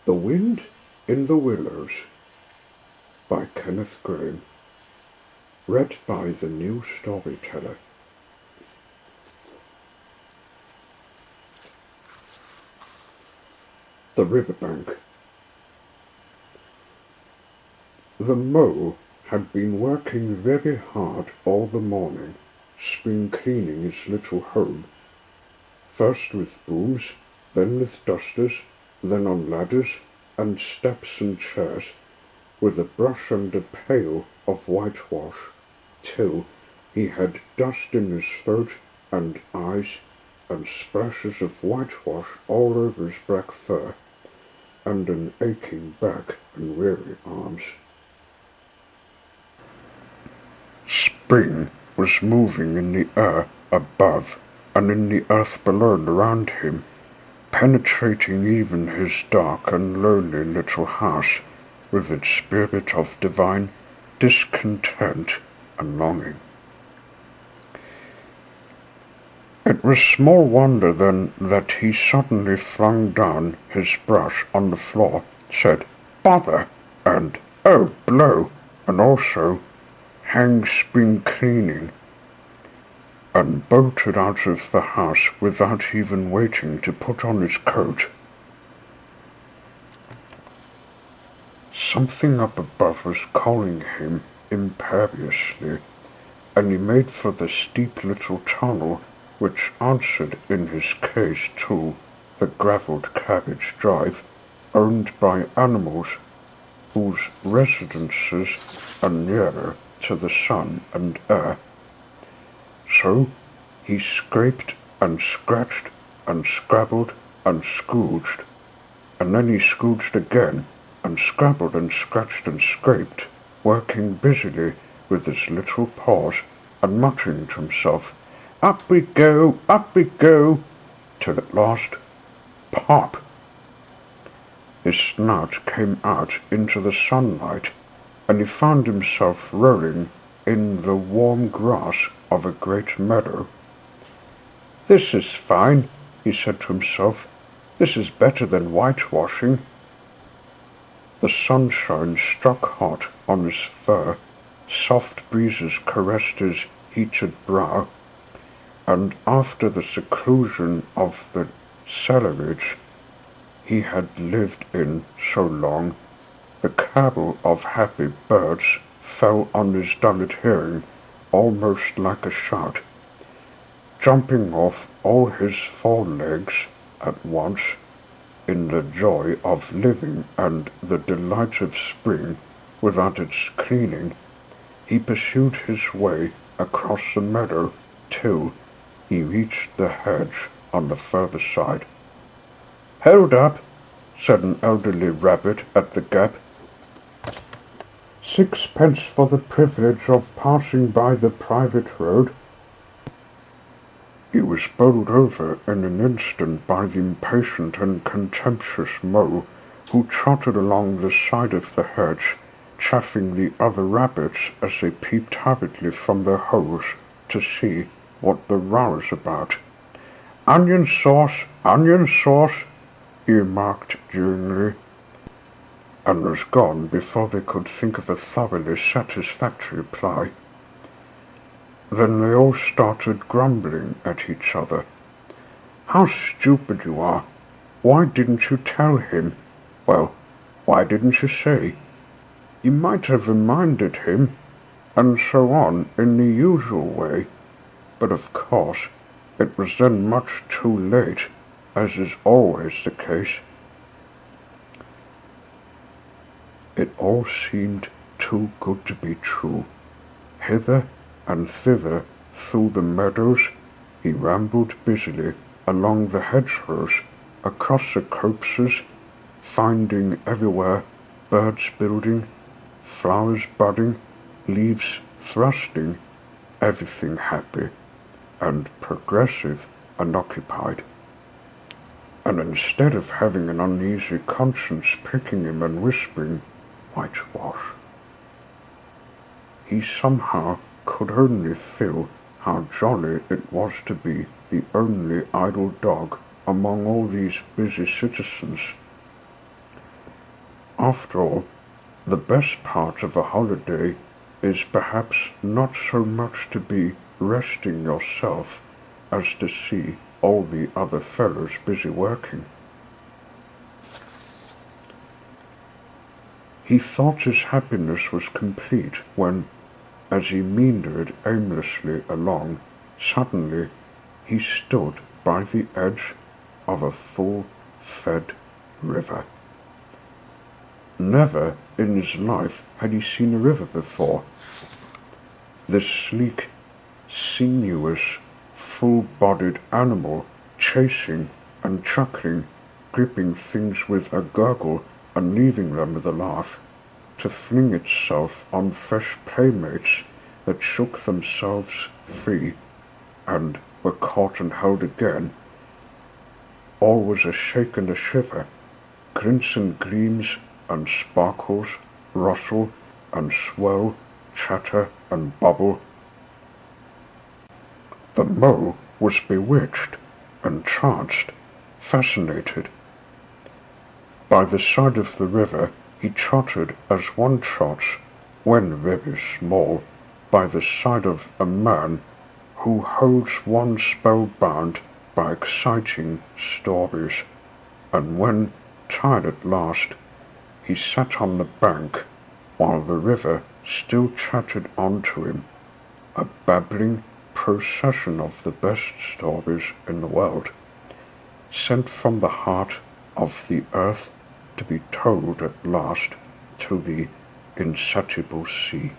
The Wind in the Willows by Kenneth Grahame. Read by the new storyteller. The Riverbank. The mole had been working very hard all the morning, spring cleaning his little home, first with brooms, then with dusters, then on ladders and steps and chairs, with a brush and a pail of whitewash, till he had dust in his throat and eyes and splashes of whitewash all over his black fur, and an aching back and weary arms. Spring was moving in the air above and in the earth below and around him, penetrating even his dark and lonely little house with its spirit of divine discontent and longing. It was small wonder then that he suddenly flung down his brush on the floor, said, "Bother!" and "Oh, blow!" and also, "Hang spring cleaning," and bolted out of the house without even waiting to put on his coat. Something up above was calling him imperiously, and he made for the steep little tunnel which answered in his case to the gravelled carriage drive owned by animals whose residences are nearer to the sun and air. So he scraped and scratched and scrabbled and scourged, and then he scourged again and scrabbled and scratched and scraped, working busily with his little paws and muttering to himself, "Up we go, up we go," till at last, pop! His snout came out into the sunlight, and he found himself rolling in the warm grass of a great meadow. "This is fine," he said to himself. "This is better than whitewashing." The sunshine struck hot on his fur, soft breezes caressed his heated brow, and after the seclusion of the cellarage he had lived in so long, the cabble of happy birds fell on his dulled hearing almost like a shout, jumping off all his four legs at once in the joy of living and the delight of spring without its cleaning. He pursued his way across the meadow till he reached the hedge on the further side. "Hold up," said an elderly rabbit at the gap. "Sixpence for the privilege of passing by the private road." He was bowled over in an instant by the impatient and contemptuous mole, who trotted along the side of the hedge, chaffing the other rabbits as they peeped hurriedly from their holes to see what the row was about. "Onion sauce, he remarked jeeringly, and was gone before they could think of a thoroughly satisfactory reply. Then they all started grumbling at each other. "How stupid you are! Why didn't you tell him? Well, why didn't you say? You might have reminded him," and so on in the usual way. But of course it was then much too late, as is always the case. It all seemed too good to be true. Hither and thither through the meadows he rambled busily, along the hedgerows, across the copses, finding everywhere birds building, flowers budding, leaves thrusting, everything happy and progressive and occupied. And instead of having an uneasy conscience pricking him and whispering, "Whitewash," he somehow could only feel how jolly it was to be the only idle dog among all these busy citizens. After all, the best part of a holiday is perhaps not so much to be resting yourself as to see all the other fellows busy working. He thought his happiness was complete when, as he meandered aimlessly along, suddenly he stood by the edge of a full-fed river. Never in his life had he seen a river before. This sleek, sinuous, full-bodied animal chasing and chuckling, gripping things with a gurgle and leaving them with a laugh, to fling itself on fresh playmates that shook themselves free and were caught and held again. All was a shake and a shiver, glints and gleams and sparkles, rustle and swell, chatter and bubble. The mole was bewitched, entranced, fascinated. By the side of the river he trotted as one trots, when very small, by the side of a man who holds one spellbound by exciting stories, and when, tired at last, he sat on the bank while the river still chattered on to him, a babbling procession of the best stories in the world, sent from the heart of the earth to be told at last to the insatiable sea.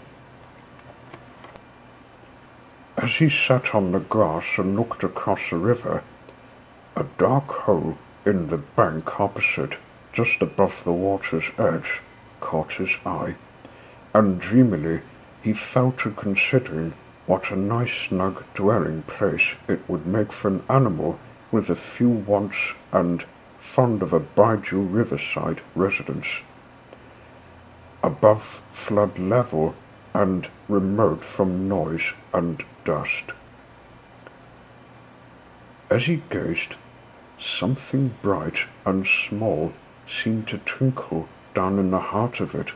As he sat on the grass and looked across the river, a dark hole in the bank opposite, just above the water's edge, caught his eye, and dreamily he fell to considering what a nice snug dwelling place it would make for an animal with a few wants and fond of a Baijiu riverside residence, above flood level and remote from noise and dust. As he gazed, something bright and small seemed to twinkle down in the heart of it,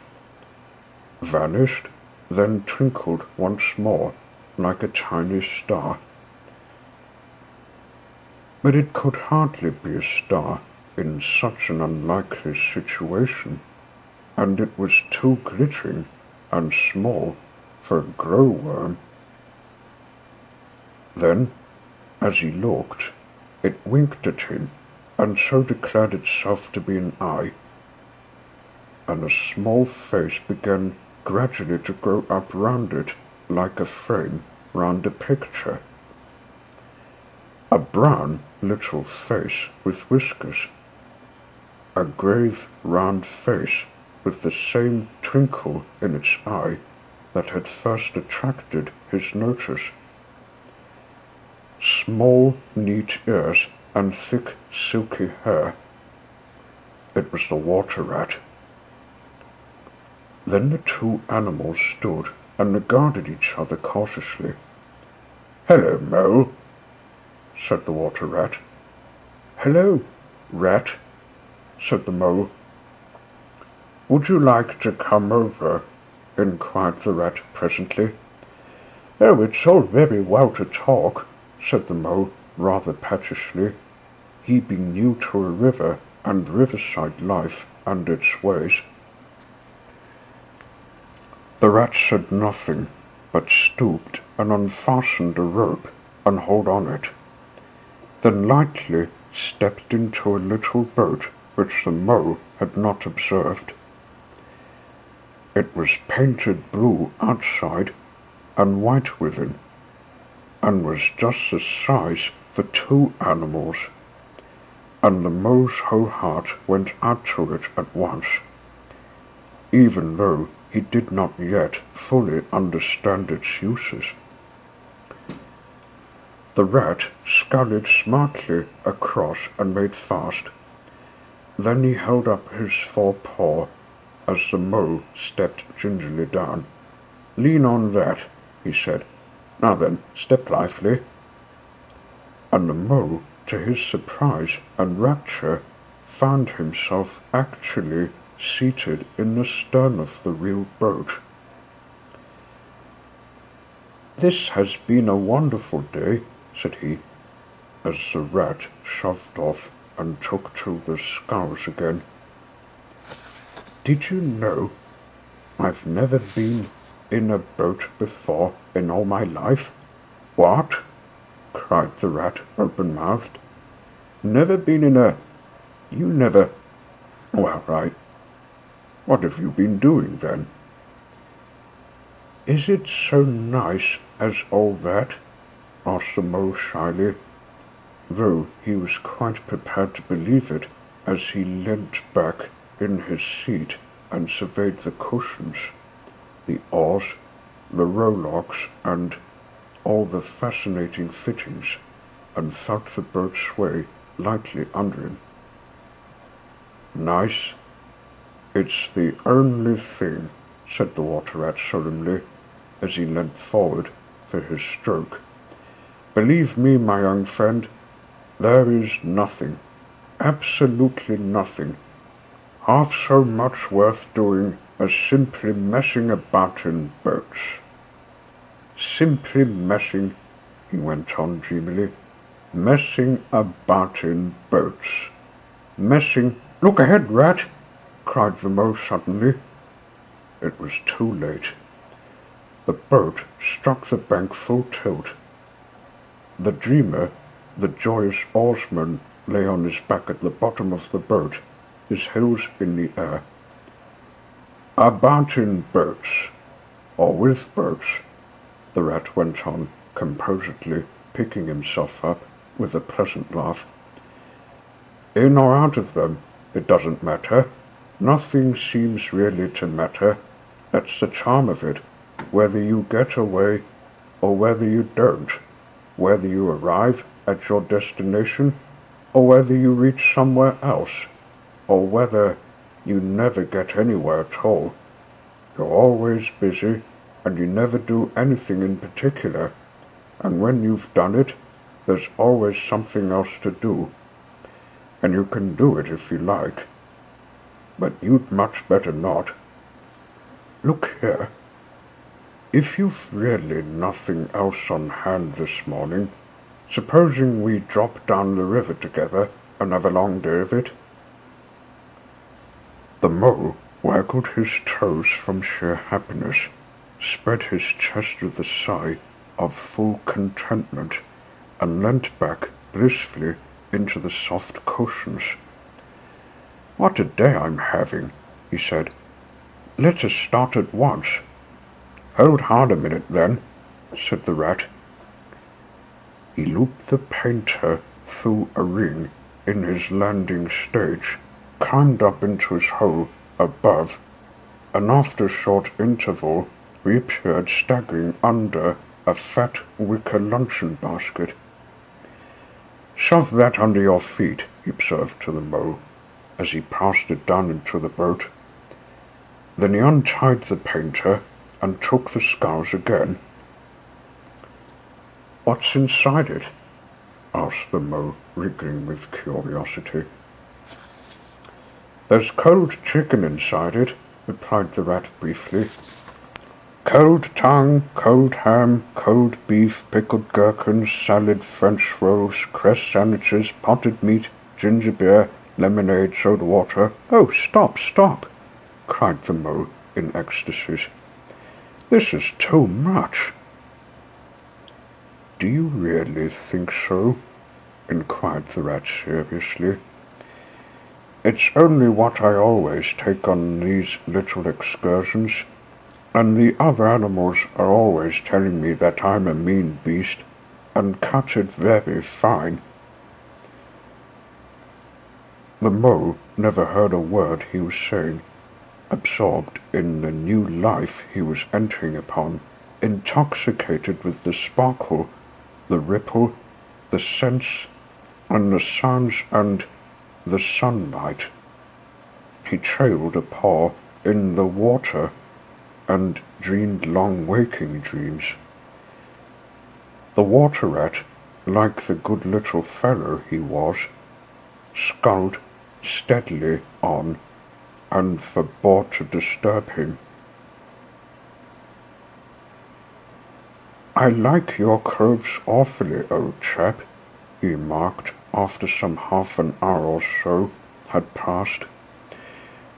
vanished, then twinkled once more like a tiny star. But it could hardly be a star in such an unlikely situation, and it was too glittering and small for a glowworm. Then, as he looked, it winked at him, and so declared itself to be an eye, and a small face began gradually to grow up round it like a frame round a picture. A brown little face with whiskers, a grave round face with the same twinkle in its eye that had first attracted his notice, small neat ears and thick silky hair. It was the water rat. Then the two animals stood and regarded each other cautiously. "Hello, Mole," said the water rat. "Hello, rat," said the mole. "Would you like to come over?" inquired the rat presently. "Oh, it's all very well to talk," said the mole rather pettishly, he being new to a river and riverside life and its ways. The rat said nothing, but stooped and unfastened a rope and hauled on it, then lightly stepped into a little boat which the mole had not observed. It was painted blue outside and white within, and was just the size for two animals, and the mole's whole heart went out to it at once, even though he did not yet fully understand its uses. The rat scurried smartly across and made fast. Then he held up his forepaw as the mole stepped gingerly down. "Lean on that," he said. "Now then, step lively." And the mole, to his surprise and rapture, found himself actually seated in the stern of the real boat. "This has been a wonderful day," said he, as the rat shoved off and took to the sculls again. "Did you know I've never been in a boat before in all my life?" "What?" cried the rat, open-mouthed. "Never been in a... You never... Well, right. What have you been doing, then?" "Is it so nice as all that?" asked the mole shyly, though he was quite prepared to believe it as he leant back in his seat and surveyed the cushions, the oars, the rowlocks, and all the fascinating fittings, and felt the boat sway lightly under him. "Nice? It's the only thing," said the water rat solemnly, as he leant forward for his stroke. "Believe me, my young friend, there is nothing, absolutely nothing, half so much worth doing as simply messing about in boats. Simply messing," he went on dreamily, "messing about in boats. Messing—" "Look ahead, rat!" cried the mole suddenly. It was too late. The boat struck the bank full tilt. The dreamer, the joyous oarsman, lay on his back at the bottom of the boat, his heels in the air. "About in boats, or with boats," the rat went on, composedly picking himself up with a pleasant laugh. "In or out of them, it doesn't matter. Nothing seems really to matter. That's the charm of it, whether you get away or whether you don't, whether you arrive at your destination or whether you reach somewhere else, or whether you never get anywhere at all. You're always busy, and you never do anything in particular, and when you've done it, there's always something else to do, and you can do it if you like. But you'd much better not. Look here. If you've really nothing else on hand this morning, supposing we drop down the river together and have a long day of it?" The mole waggled his toes from sheer happiness, spread his chest with a sigh of full contentment, and leant back blissfully into the soft cushions. "What a day I'm having," he said. "Let us start at once." "Hold hard a minute, then," said the rat. He looped the painter through a ring in his landing stage, climbed up into his hole above, and after a short interval reappeared staggering under a fat wicker luncheon basket. "Shove that under your feet," he observed to the mole, as he passed it down into the boat. Then he untied the painter and took the sculls again. "What's inside it?" asked the mole, wriggling with curiosity. "There's cold chicken inside it," replied the rat briefly. "Cold tongue, cold ham, cold beef, pickled gherkins, salad, French rolls, cress sandwiches, potted meat, ginger beer, lemonade, soda water—" "Oh, stop, stop!" cried the mole in ecstasies. "This is too much." "Do you really think so?" inquired the rat seriously. "It's only what I always take on these little excursions, and the other animals are always telling me that I'm a mean beast, and cut it very fine." The mole never heard a word he was saying, absorbed in the new life he was entering upon, intoxicated with the sparkle, the ripple, the scents, and the sounds, and the sunlight. He trailed a paw in the water and dreamed long waking dreams. The water rat, like the good little fellow he was, sculled steadily on, and forbore to disturb him. "I like your clothes awfully, old chap," he remarked after some half an hour or so had passed.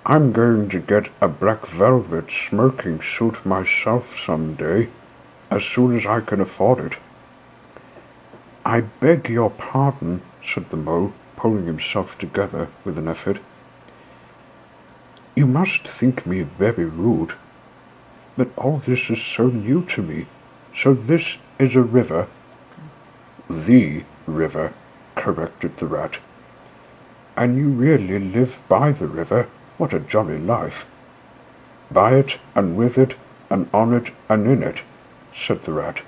"I'm going to get a black velvet smoking suit myself some day, as soon as I can afford it." "I beg your pardon," said the mole, pulling himself together with an effort. "You must think me very rude, but all this is so new to me. So this is a river?" "The river," corrected the rat. "And you really live by the river? What a jolly life!" "By it, and with it, and on it, and in it," said the rat.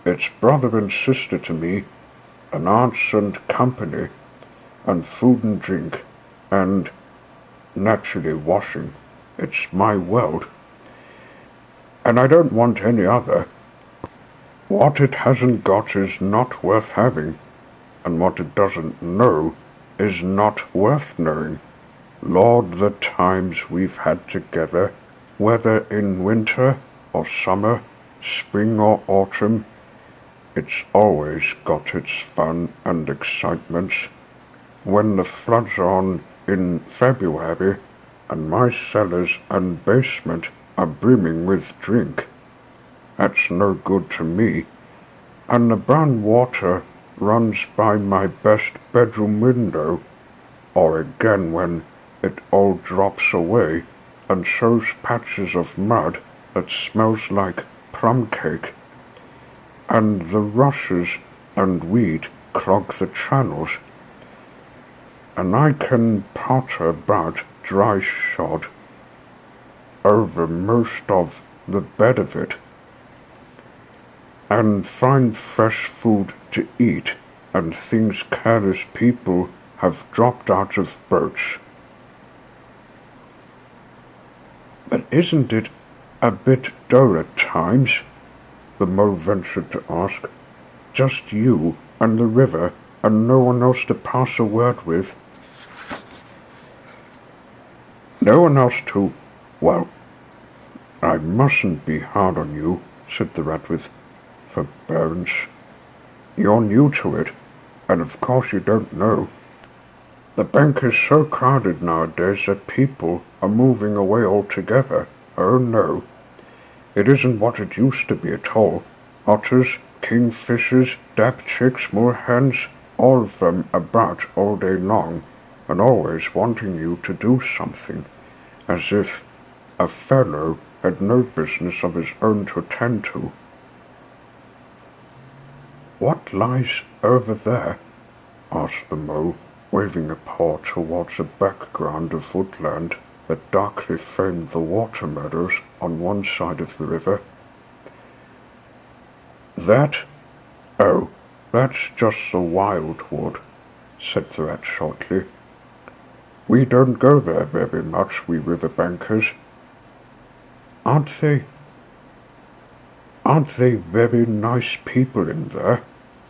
"It's brother and sister to me, and aunts and company, and food and drink, and naturally washing. It's my world, and I don't want any other. What it hasn't got is not worth having, and what it doesn't know is not worth knowing. Lord, the times we've had together, whether in winter or summer, spring or autumn, it's always got its fun and excitements. When the floods are on in February, and my cellars and basement are brimming with drink, that's no good to me, and the brown water runs by my best bedroom window, or again when it all drops away and shows patches of mud that smells like plum cake, and the rushes and weed clog the channels, and I can potter about dry shod over most of the bed of it, and find fresh food to eat and things careless people have dropped out of boats. But isn't it a bit dull at times?" the mole ventured to ask. "Just you and the river, and no one else to pass a word with?" "No one else to... well, I mustn't be hard on you," said the rat with forbearance. "You're new to it, and of course you don't know. The bank is so crowded nowadays that people are moving away altogether. Oh no, it isn't what it used to be at all. Otters, kingfishers, dap chicks, moorhens, all of them about all day long, and always wanting you to do something, as if a fellow had no business of his own to attend to." "What lies over there?" asked the mole, waving a paw towards a background of woodland that darkly framed the water meadows on one side of the river. "That? Oh, that's just the wildwood," said the rat shortly. "We don't go there very much, we riverbankers." Aren't they very nice people in there?"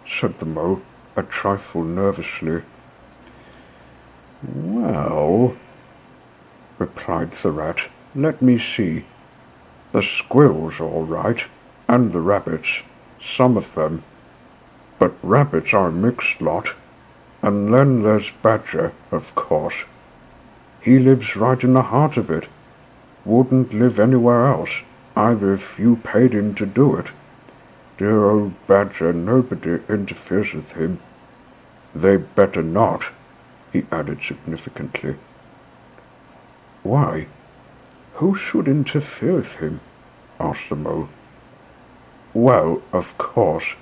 said the mole, a trifle nervously. "Well," replied the rat, "let me see. The squirrels all right, and the rabbits, some of them. But rabbits are a mixed lot, and then there's Badger, of course. He lives right in the heart of it. Wouldn't live anywhere else, either if you paid him to do it. Dear old Badger, nobody interferes with him. They better not," he added significantly. "Why, who should interfere with him?" asked the mole. "Well, of course,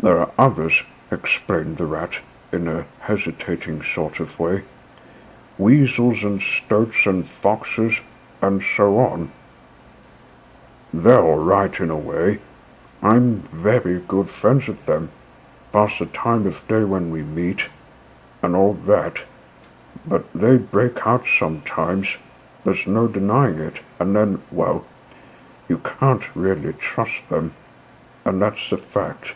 there are others," explained the rat in a hesitating sort of way. "Weasels and stoats and foxes and so on. They're all right in a way. I'm very good friends with them, past the time of day when we meet, and all that. But they break out sometimes, there's no denying it, and then, well, you can't really trust them, and that's the fact."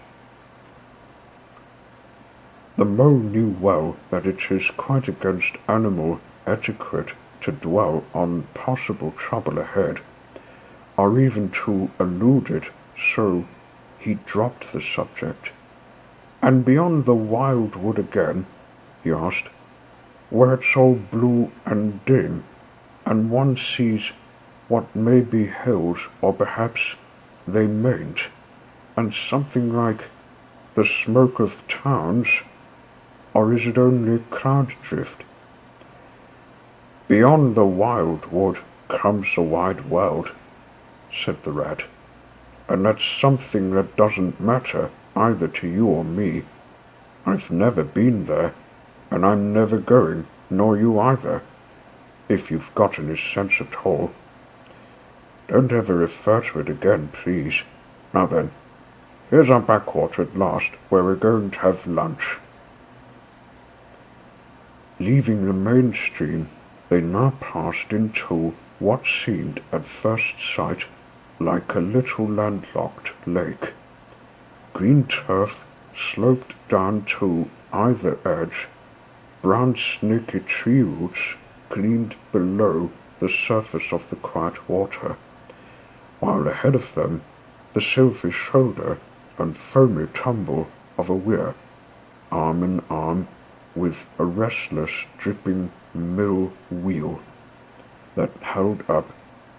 The mole knew well that it is quite against animal etiquette to dwell on possible trouble ahead, or even to elude it, so he dropped the subject. "And beyond the wild wood again?" he asked, "where it's all blue and dim, and one sees what may be hills, or perhaps they mayn't, and something like the smoke of towns, or is it only cloud drift?" "Beyond the wild wood comes the wide world," said the rat, "and that's something that doesn't matter either to you or me. I've never been there, and I'm never going, nor you either, if you've got any sense at all. Don't ever refer to it again, please. Now then, here's our backwater at last, where we're going to have lunch." Leaving the main stream, they now passed into what seemed at first sight like a little landlocked lake. Green turf sloped down to either edge. Brown snaky tree roots gleamed below the surface of the quiet water, while ahead of them the silvery shoulder and foamy tumble of a weir, arm in arm with a restless dripping mill wheel that held up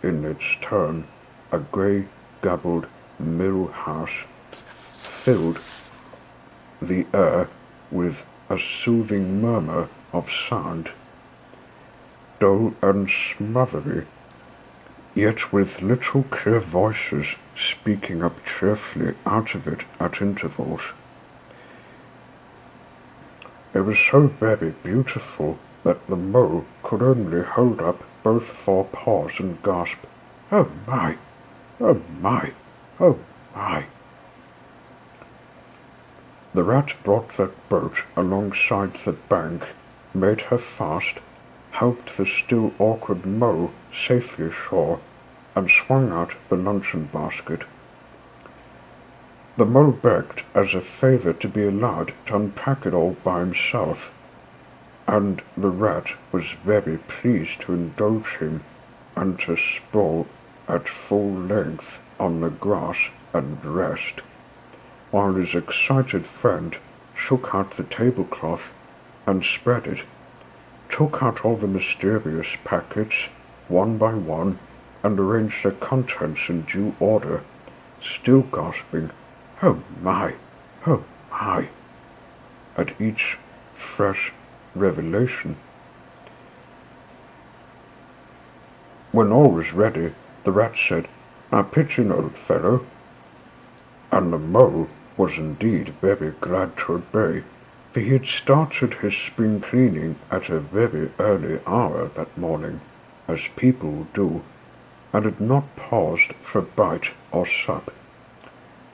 in its turn a grey gabbled mill house, filled the air with a soothing murmur of sound, dull and smothery, yet with little clear voices speaking up cheerfully out of it at intervals. It was so very beautiful that the mole could only hold up both forepaws and gasp, "Oh my! Oh my! Oh my!" The rat brought that boat alongside the bank, made her fast, helped the still awkward mole safely ashore, and swung out the luncheon basket. The mole begged as a favour to be allowed to unpack it all by himself, and the rat was very pleased to indulge him and to sprawl at full length on the grass and rest, while his excited friend shook out the tablecloth and spread it, took out all the mysterious packets one by one, and arranged their contents in due order, still gasping, "Oh my! Oh my!" at each fresh revelation. When all was ready, the rat said, "Now pitch in, old fellow," and the mole was indeed very glad to obey, for he had started his spring cleaning at a very early hour that morning, as people do, and had not paused for bite or sup,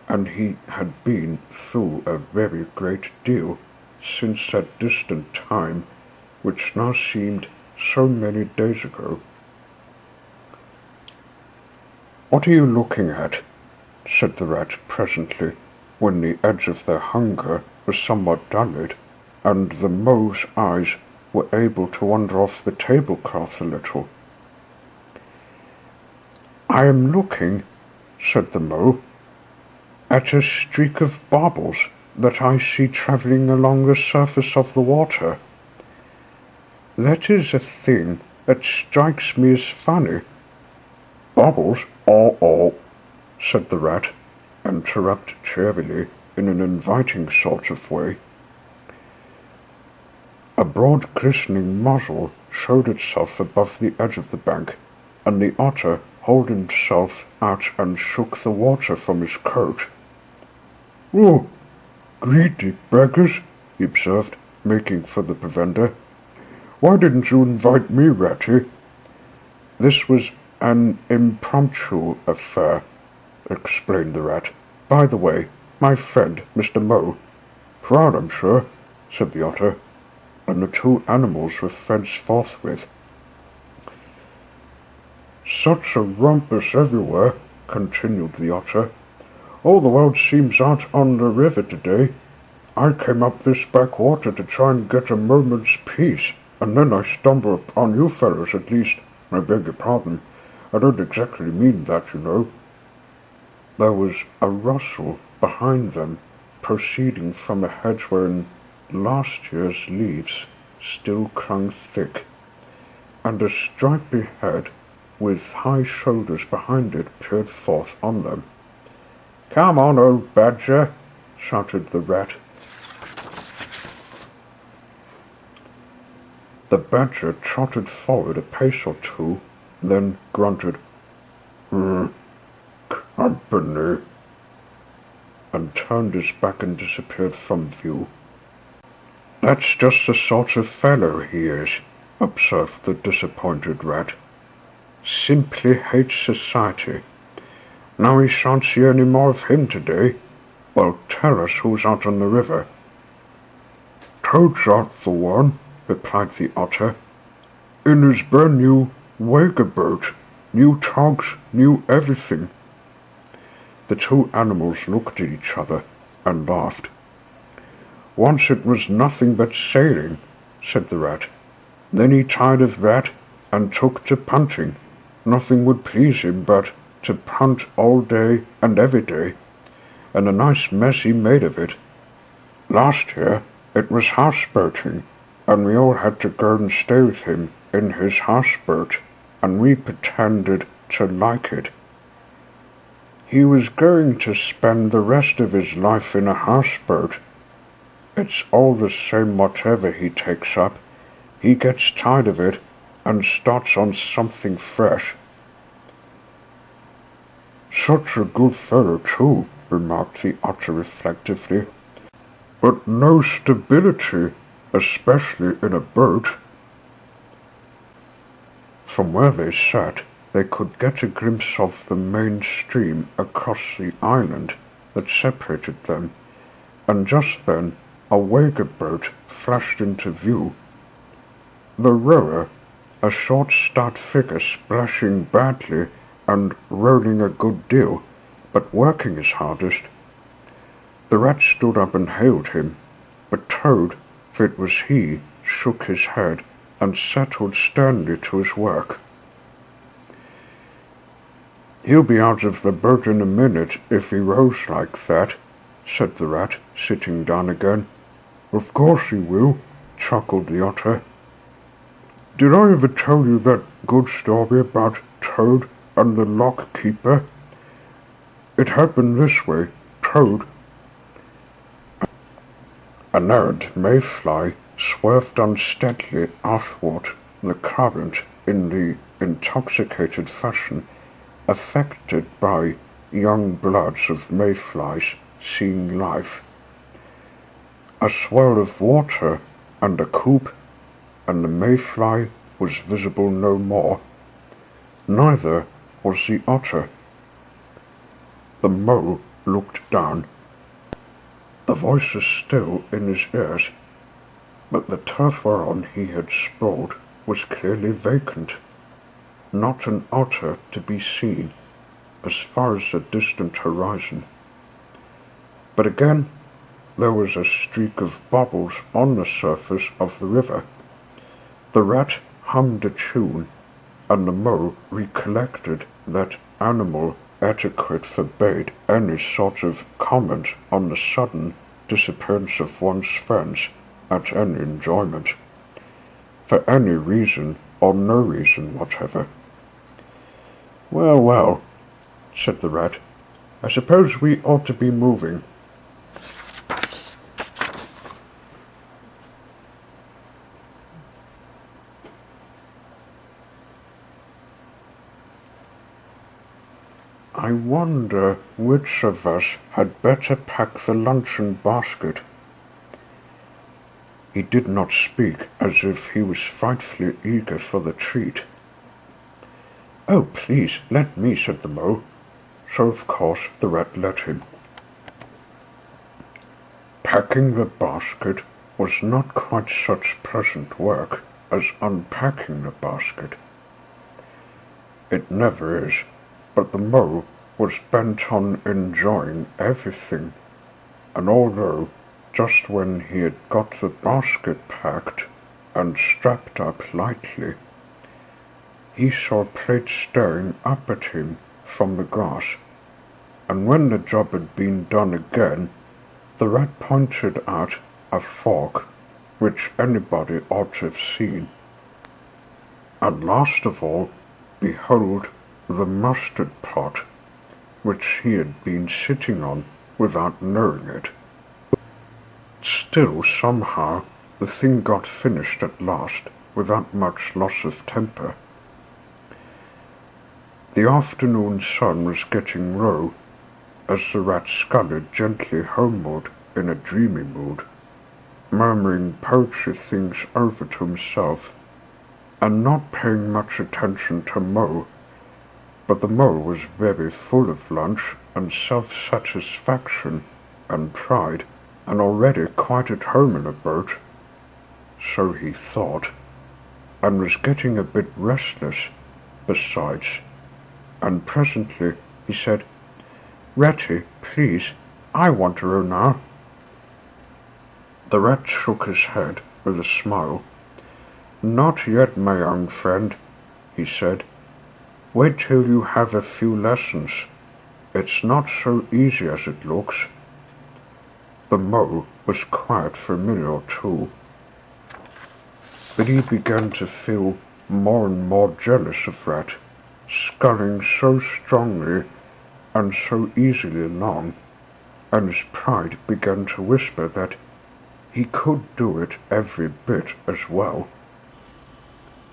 and he had been through a very great deal since that distant time which now seemed so many days ago. "What are you looking at?" said the rat presently, when the edge of their hunger was somewhat dulled, and the mole's eyes were able to wander off the tablecloth a little. "I am looking," said the mole, "at a streak of bubbles that I see travelling along the surface of the water. That is a thing that strikes me as funny." "Bubbles? Oh," said the rat, and chirruped cheerily in an inviting sort of way. A broad glistening muzzle showed itself above the edge of the bank, and the otter hauled himself out and shook the water from his coat. "Oh, greedy beggars," he observed, making for the provender. "Why didn't you invite me, Ratty?" "This was an impromptu affair," explained the rat. "By the way, my friend, Mr. Mole." "Proud, I'm sure," said the otter, and the two animals were friends forthwith. "Such a rumpus everywhere," continued the otter. "All the world seems out on the river today. I came up this backwater to try and get a moment's peace, And then I stumble upon you fellows, at least, I beg your pardon. I don't exactly mean that, you know. There was a rustle behind them, proceeding from a hedge wherein last year's leaves still clung thick, and a stripy head with high shoulders behind it peered forth on them. "Come on, old badger," shouted the rat. The badger trotted forward a pace or two, then grunted, "Company," and turned his back and disappeared from view. "That's just the sort of fellow he is," observed the disappointed rat. "Simply hates society. Now we shan't see any more of him today. Well, tell us who's out on the river." "Toad's out for one," replied the otter, "in his brand new wagger boat. New togs, new everything." The two animals looked at each other and laughed. "Once it was nothing but sailing," said the rat. "Then he tired of that and took to punting. Nothing would please him but to punt all day and every day, and a nice mess he made of it. Last year it was houseboating, and we all had to go and stay with him in his houseboat, and we pretended to like it. He was going to spend the rest of his life in a houseboat. It's all the same whatever he takes up. He gets tired of it and starts on something fresh." "Such a good fellow, too," remarked the otter reflectively. "But no stability, especially in a boat." From where they sat, they could get a glimpse of the main stream across the island that separated them, and just then a wagger boat flashed into view. The rower, a short, stout figure splashing badly and rolling a good deal, but working his hardest. The rat stood up and hailed him, but Toad, for it was he, shook his head and settled sternly to his work. "He'll be out of the boat in a minute if he rows like that," said the rat, sitting down again. "Of course he will," chuckled the otter. "Did I ever tell you that good story about Toad and the lock keeper? It happened this way. Toad, an errant mayfly, swerved unsteadily athwart the current in the intoxicated fashion affected by young bloods of mayflies seeing life. A swirl of water and a coop, and the mayfly was visible no more. Neither was the otter. The mole looked down. The voice was still in his ears, but the turf whereon he had sprawled was clearly vacant. Not an otter to be seen, as far as the distant horizon. But again there was a streak of bubbles on the surface of the river. The rat hummed a tune, and the mole recollected that animal etiquette forbade any sort of comment on the sudden disappearance of one's friends at any enjoyment, for any reason or no reason whatever. "Well, well," said the rat, "I suppose we ought to be moving." "I wonder which of us had better pack the luncheon basket." He did not speak as if he was frightfully eager for the treat. "Oh, please, let me," said the mole. So of course the rat let him. Packing the basket was not quite such pleasant work as unpacking the basket. It never is, but the mole was bent on enjoying everything, and although just when he had got the basket packed, and strapped up lightly. He saw a plate staring up at him from the grass, and when the job had been done again, the rat pointed out a fork which anybody ought to have seen. And last of all, behold the mustard pot, which he had been sitting on without knowing it. Still, somehow, the thing got finished at last, without much loss of temper. The afternoon sun was getting low, as the rat scudded gently homeward in a dreamy mood, murmuring poetry things over to himself, and not paying much attention to Mo. But the mole was very full of lunch and self-satisfaction and pride, and already quite at home in a boat, so he thought, and was getting a bit restless besides, and presently he said, "Ratty, please, I want to row now." The rat shook his head with a smile. "Not yet, my young friend," he said. "Wait till you have a few lessons. It's not so easy as it looks." The mole was quiet for a minute or two, but he began to feel more and more jealous of Rat, sculling so strongly and so easily along, and his pride began to whisper that he could do it every bit as well.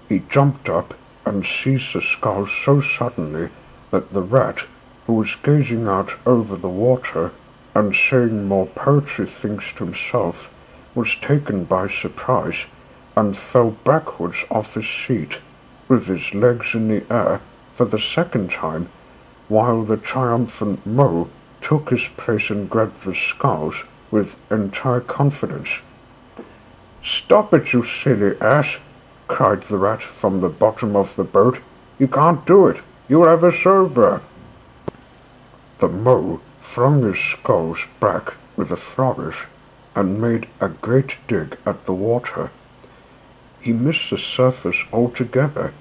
He jumped up and seized the scull so suddenly that the rat, who was gazing out over the water and saying more poetry things to himself, was taken by surprise and fell backwards off his seat, with his legs in the air for the second time, while the triumphant Mo took his place and grabbed the sculls with entire confidence. "Stop it, you silly ass!" cried the rat from the bottom of the boat. "You can't do it. You'll have a sober." The mole flung his sculls back with a flourish and made a great dig at the water. He missed the surface altogether.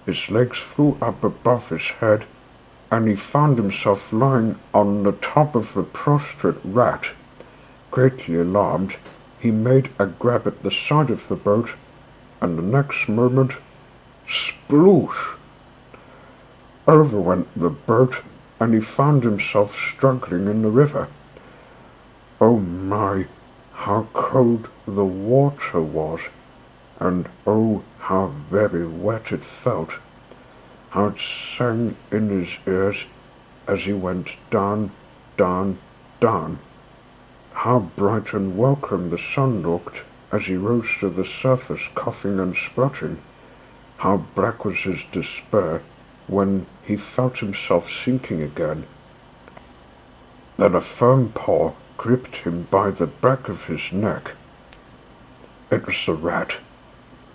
His legs flew up above his head, and he found himself lying on the top of the prostrate rat. Greatly alarmed, he made a grab at the side of the boat, and the next moment, sploosh! Over went the boat, and he found himself struggling in the river. Oh my, how cold the water was, and oh, how very wet it felt, how it sang in his ears as he went down, down, down. How bright and welcome the sun looked as he rose to the surface, coughing and spluttering. How black was his despair when he felt himself sinking again. Then a firm paw gripped him by the back of his neck. It was the rat,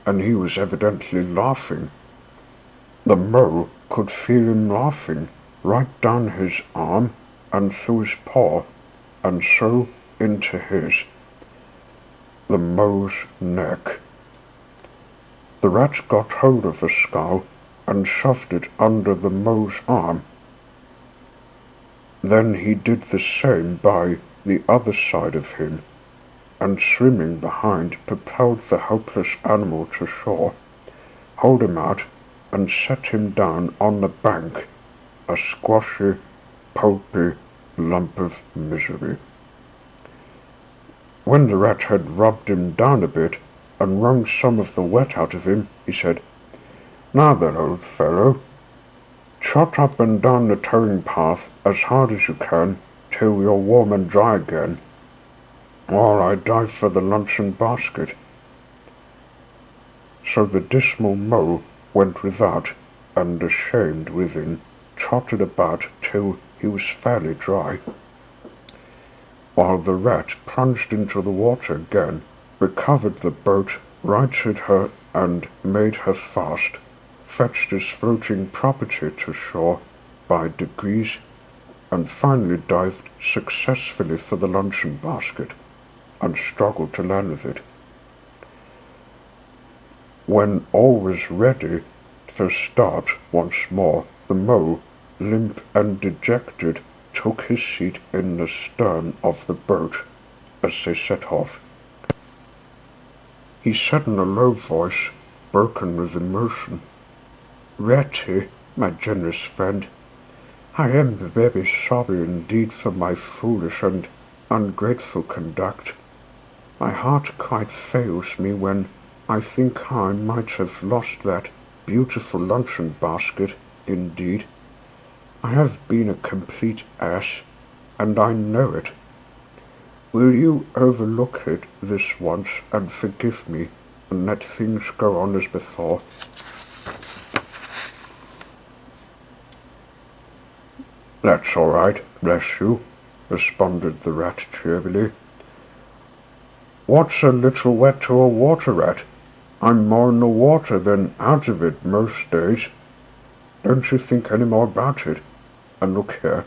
and he was evidently laughing. The mole could feel him laughing right down his arm and through his paw, and so into his. The mole's neck. The rat got hold of the scull and shoved it under the mole's arm. Then he did the same by the other side of him, and swimming behind propelled the helpless animal to shore, hauled him out, and set him down on the bank, a squashy, pulpy lump of misery. When the rat had rubbed him down a bit and wrung some of the wet out of him, he said, "Now then, old fellow, trot up and down the towing path as hard as you can till you're warm and dry again, while I dive for the luncheon basket." So the dismal mole went without, and ashamed within, trotted about till he was fairly dry, while the rat plunged into the water again, recovered the boat, righted her and made her fast, fetched his floating property to shore by degrees, and finally dived successfully for the luncheon basket, and struggled to land with it. When all was ready to start once more, the mole, limp and dejected, took his seat in the stern of the boat as they set off. He said in a low voice, broken with emotion, "Ratty, my generous friend, I am very sorry indeed for my foolish and ungrateful conduct. My heart quite fails me when I think I might have lost that beautiful luncheon basket, indeed. I have been a complete ass, and I know it. Will you overlook it this once and forgive me, and let things go on as before?" "That's all right, bless you," responded the rat cheerily. "What's a little wet to a water rat? I'm more in the water than out of it most days. Don't you think any more about it? And look here,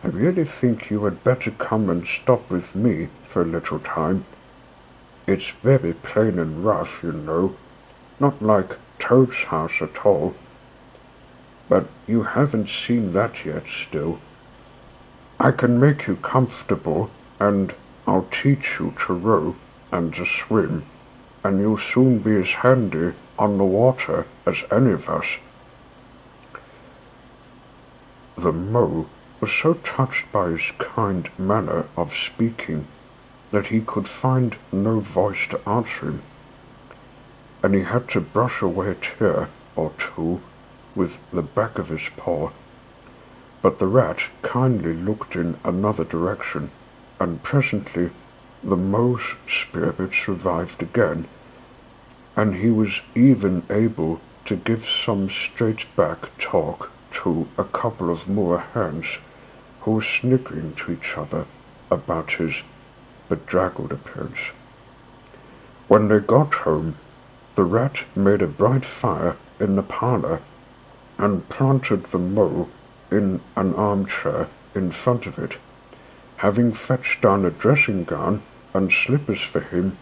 I really think you had better come and stop with me for a little time. It's very plain and rough, you know, not like Toad's house at all. But you haven't seen that yet still. I can make you comfortable, and I'll teach you to row and to swim, and you'll soon be as handy on the water as any of us." The mole was so touched by his kind manner of speaking that he could find no voice to answer him, and he had to brush away a tear or two with the back of his paw. But the rat kindly looked in another direction, and presently the mole's spirits revived again, and he was even able to give some straight-back talk to a couple of moor hens who were sniggering to each other about his bedraggled appearance. When they got home, the rat made a bright fire in the parlour and planted the mole in an armchair in front of it, having fetched down a dressing-gown and slippers for him,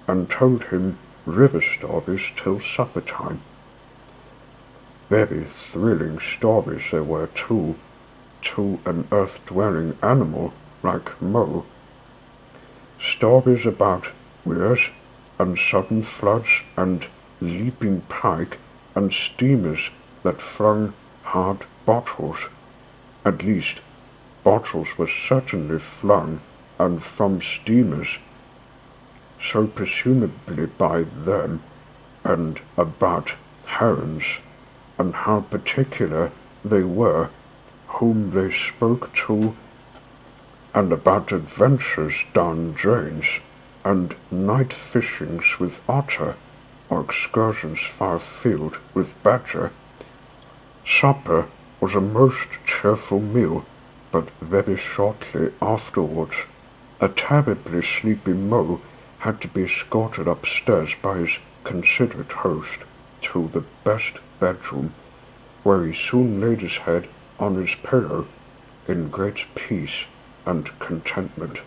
and told him river stories till supper-time. Very thrilling stories they were, too, to an earth-dwelling animal like Mo. Stories about weirs and sudden floods and leaping pike and steamers that flung hard bottles. At least, bottles were certainly flung, and from steamers, so presumably by them, and about herons, and how particular they were whom they spoke to, and about adventures down drains, and night fishings with otter, or excursions far afield with badger. Supper was a most cheerful meal, but very shortly afterwards a terribly sleepy Mo had to be escorted upstairs by his considerate host to the best bedroom, where he soon laid his head on his pillow in great peace and contentment,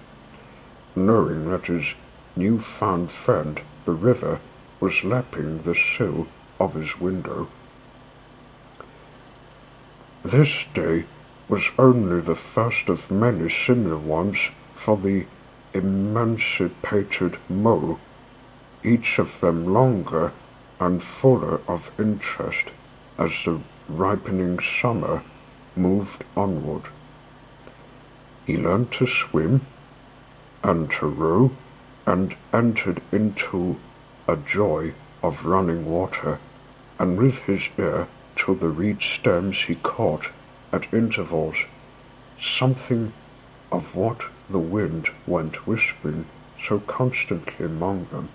knowing that his new-found friend, the river, was lapping the sill of his window. This day was only the first of many similar ones for the emancipated Mo, each of them longer and fuller of interest as the ripening summer moved onward. He learned to swim and to row, and entered into a joy of running water, and with his ear to the reed stems he caught, at intervals, something of what the wind went whispering so constantly among them.